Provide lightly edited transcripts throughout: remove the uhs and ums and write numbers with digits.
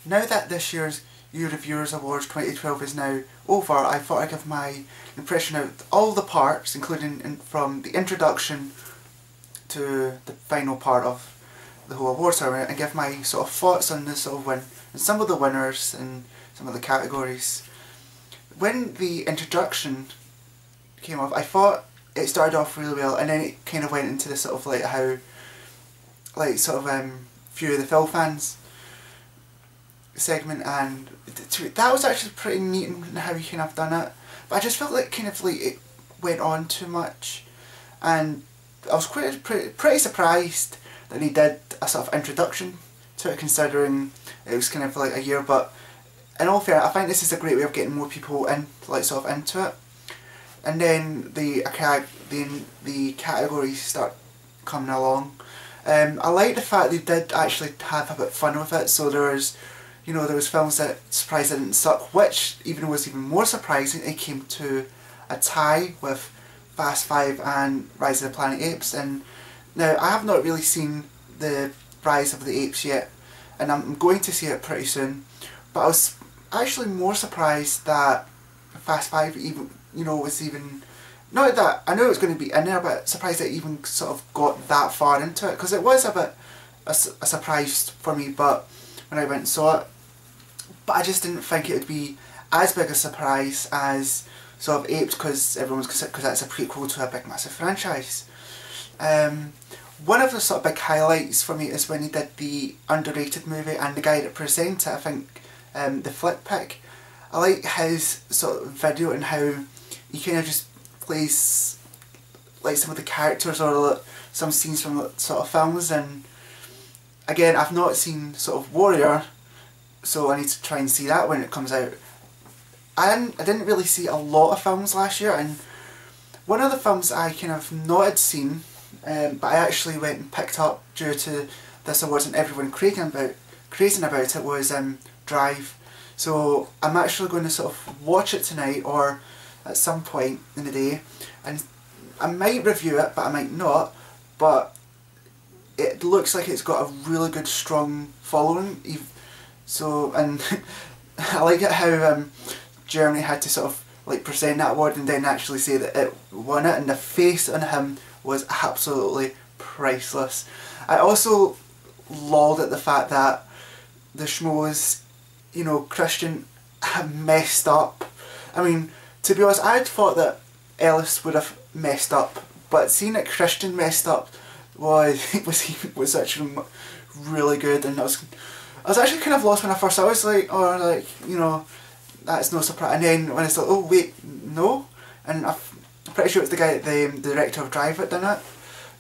now that this year's Youreviewers Awards 2012 is now over, I thought I'd give my impression of all the parts, including from the introduction to the final part of the whole award ceremony, and give my sort of thoughts on the sort of and some of the winners and some of the categories. When the introduction came off, I thought it started off really well, and then it kind of went into the sort of like how, like sort of few of the film fans segment, and that was actually pretty neat in how he kind of done it. But I just felt like kind of like it went on too much, and I was pretty surprised that he did a sort of introduction to it, considering it was kind of like a year. But in all fairness, I think this is a great way of getting more people in, like sort of into it. And then the categories start coming along. I like the fact they did actually have a bit of fun with it. So there was, you know, there was films that surprised didn't suck, which was even more surprising. It came to a tie with Fast 5 and Rise of the Planet Apes. And now I have not really seen the Rise of the Apes yet, and I'm going to see it pretty soon. But I was actually more surprised that Fast 5 even, you know, was even, not that I knew it was going to be in there, but surprised that it even sort of got that far into it, because it was a bit a surprise for me. But when I went and saw it, but I just didn't think it would be as big a surprise as sort of Apes, because that's a prequel to a big massive franchise. One of the sort of big highlights for me is when he did the underrated movie, and the guy that presented it, I think the Flip Pick, I like his sort of video and how he kind of just plays like some of the characters or like some scenes from sort of films. And again, I've not seen sort of Warrior, so I need to try and see that when it comes out. I didn't really see a lot of films last year, and one of the films I kind of not had seen, but I actually went and picked up due to this awards and everyone crazing about it, was Drive. So I'm actually going to sort of watch it tonight or at some point in the day, and I might review it, but I might not. But it looks like it's got a really good, strong following. So, and I like it how Jeremy had to sort of like present that award and then actually say that it won it, and the face on him was absolutely priceless. I also lolled at the fact that the Schmoes, you know, Christian, have messed up. I mean, to be honest, I'd thought that Ellis would have messed up, but seeing that Christian messed up was actually really good. And I was actually kind of lost when I first saw it. I was like, oh, like, you know, that's no surprise. And then when it's like, oh wait, no, and I'm pretty sure it's the guy, the director of Drive, that done it.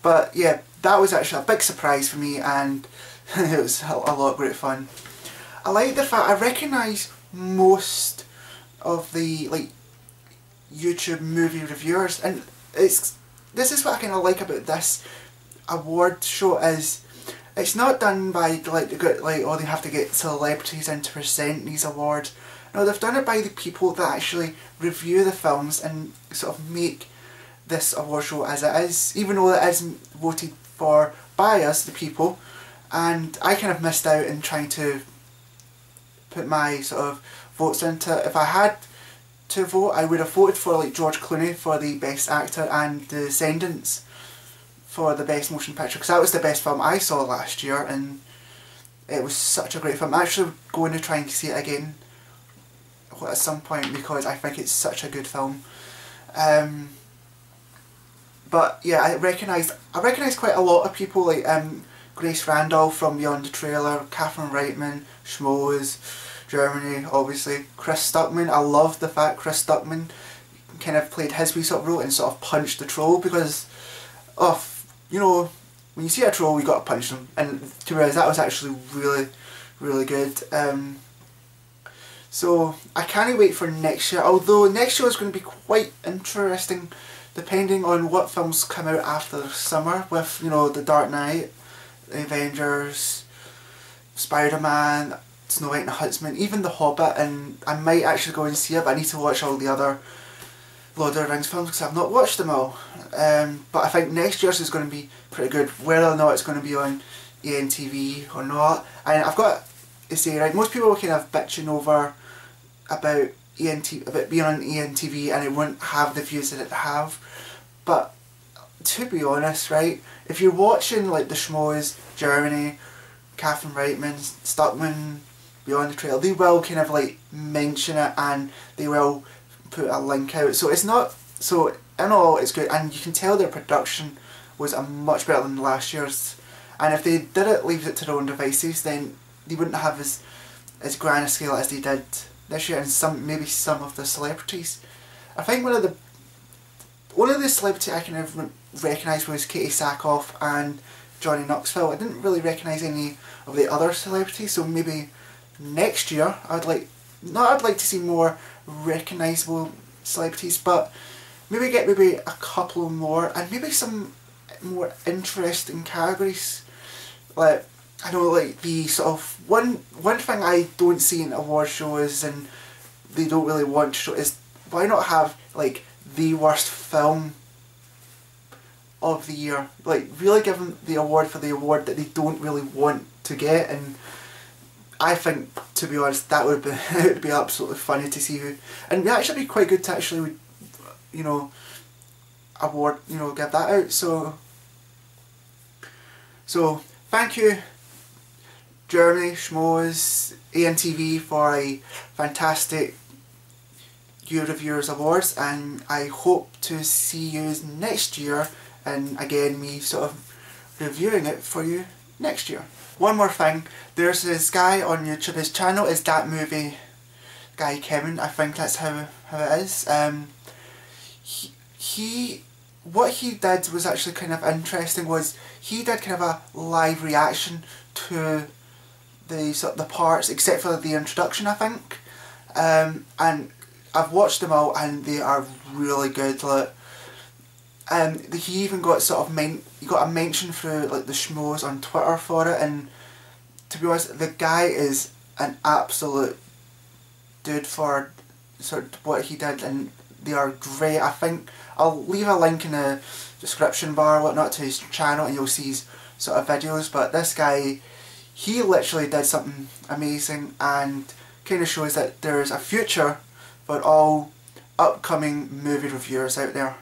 But yeah, that was actually a big surprise for me, and it was a lot of great fun. I like the fact I recognise most of the like YouTube movie reviewers, and this is what I kind of like about this award show, is it's not done by like oh, they have to get celebrities in to present these awards. No, they've done it by the people that actually review the films and sort of make this award show as it is, even though it is voted for by us, the people. And I kind of missed out in trying to put my sort of votes into it. If I had to vote, I would have voted for like George Clooney for the best actor and The Descendants for the best motion picture, because that was the best film I saw last year, and it was such a great film. I'm actually going to try and see it again at some point, because I think it's such a good film. But yeah, I recognise quite a lot of people, like Grace Randolph from Beyond the Trailer, Catherine Reitman, Schmoes, Germany, obviously, Chris Stuckman. I love the fact Chris Stuckman kind of played his wee sort of role and sort of punched the troll, because of, you know, when you see a troll, you got to punch them, and to be honest, that was actually really, really good. So I can't wait for next year, although next year is going to be quite interesting depending on what films come out after the summer, with, you know, The Dark Knight, The Avengers, Spider-Man, Snow White and the Huntsman, even The Hobbit, and I might actually go and see it, but I need to watch all the other Lord of the Rings films because I've not watched them all. But I think next year's is going to be pretty good, whether or not it's going to be on ENTV or not. And I've got to say, right, most people were kind of bitching over about about being on ENTV and it wouldn't have the views that it have, but to be honest, right, if you're watching like the Schmoes, Germany, Catherine Reitman, Stuckman, Beyond the Trail, they will kind of like mention it and they will put a link out. So it's not, so in all it's good, and you can tell their production was much better than last year's. And if they did it, leave it to their own devices, then they wouldn't have as grand a scale as they did this year, and maybe some of the celebrities. I think one of the celebrities I kind of recognised was Katie Sackhoff and Johnny Knoxville. I didn't really recognise any of the other celebrities, so maybe next year I'd like to see more recognisable celebrities, but maybe get a couple more, and maybe some more interesting categories. Like, I know, like the sort of one thing I don't see in award shows, and they don't really want to show, is why not have like the worst film of the year? Like, really give them the award for the award that they don't really want to get. And I think, to be honest, that would be it would be absolutely funny to see who, and it'd actually be quite good to actually, you know, award, you know, give that out. So thank you, Jeremy, Schmoes, ENTV, for a fantastic Youreviewers Awards, and I hope to see you next year, and again me sort of reviewing it for you next year. One more thing, there's this guy on YouTube, his channel is ThatMovieNerdKevin, I think that's how it is. What he did was actually kind of interesting, was he did kind of a live reaction to the parts, except for the introduction, I think. And I've watched them all and they are really good. Like, he even got he got a mention through like the Schmoes on Twitter for it, and to be honest, the guy is an absolute dude for sort of what he did, and they are great. I think I'll leave a link in the description bar or whatnot to his channel, and you'll see his sort of videos. But this guy, he literally did something amazing, and kind of shows that there's a future for all upcoming movie reviewers out there.